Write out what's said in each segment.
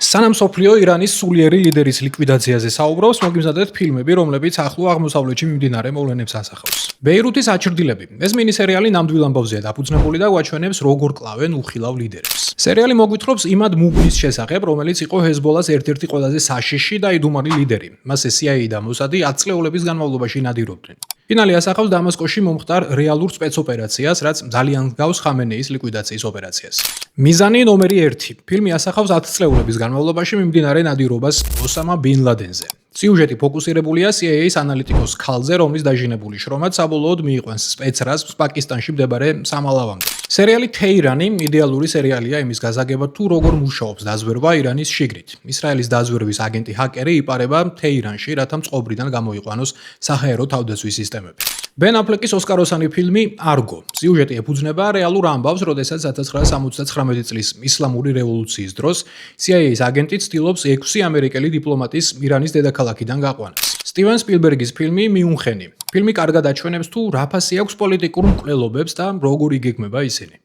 სანამ მსოფლიო ირანის სულიერი ლიდერის ლიკვიდაციაზე საუბრობს, მოგიმზადეთ ფილმები, რომლებიც ახლო აღმოსავლეთში მიმდინარე მოვლენებს ასახავს. ბეირუთის აჩრდილები. ეს მინი-სერიალი ნამდვილ ამბავზეა დაფუძნებული და გვაჩვენებს, როგორ კლავენ უხილავ ლიდერებს. სერიალი მოგვითხრობს იმად მუგნის შესახებ, რომელიც იყო ჰეზბოლას ერთ-ერთი ყველაზე საშიში და იდუმალი ლიდერი. მასზე CIA და მოსადი 10 წლეულების განმავლობაში ნადირობდნენ. ფინალი ასახავს დამასკოში მომხდარ რეალურ სპეცოპერაციას, რაც ძალიან გავს ხამენეის ლიკვიდაციის ოპერაციას. მიზანი ნომერი 1. ფილმი ასახავს 10 წლეულების განმავლობაში მიმდინარე ნადირობას ოსამა ბინ ლადენზე. სიუჟეტი ფოკუსირებულია CIA-ის ანალიტიკოს ქალზე, რომლის დაჟინებული შრომაც საბოლოოდ მიიყვანს სპეცრაზმს პაკისტანში მდებარე სამალავამდე. სერიალი თეირანი იდეალური სერიალია იმის გასაგებად, თუ როგორ მუშაობს დაზვერვა ირანის შიგრით. ისრაელის დაზვერვის აგენტი ჰაკერი იპარება თეირანში, რათა მწყობრიდან გამოიყვანოს საჰაერო თავდაცვის სისტემები. ბენ აფლეკის ოსკაროსანი ფილმი „არგო“. სიუჟეტი ეფუძნება რეალურ ამბავს, როდესაც 1979 წლის ისლამური რევოლუციის დროს CIA-ის აგენტი ცდილობს 6 ამერიკელი დიპლომატის ირანის დედაქალაქიდან გაყვანას. სტივენ სპილბერგის ფილმი „მიუნხენი“. ფილმი კარგად აჩვენებს, თუ რა ფასი აქვს პოლიტიკურ მკვლელობებს და როგორ იგეგმება ისინი.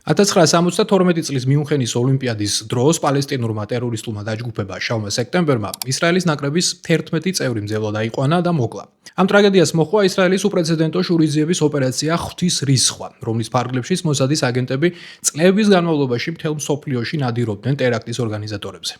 1972 წლის მიუნხენის ოლიმპიადის დროს პალესტინურმა ტერორისტულმა დაჯგუფება შავმა სექტემბერმა ისრაელის ნაკრების 11 წევრი მძევლად აიყვანა და მოკლა. ამ ტრაგედიას მოჰყვა ისრაელის უპრეცედენტო შურისძიების ოპერაცია „ღვთის რისხვა, რომლის ფარგლებშიც მოსადის აგენტები წლების განმავლობაში მთელ მსოფლიოში ნადირობდნენ ტერაქტის ორგანიზატორებზე.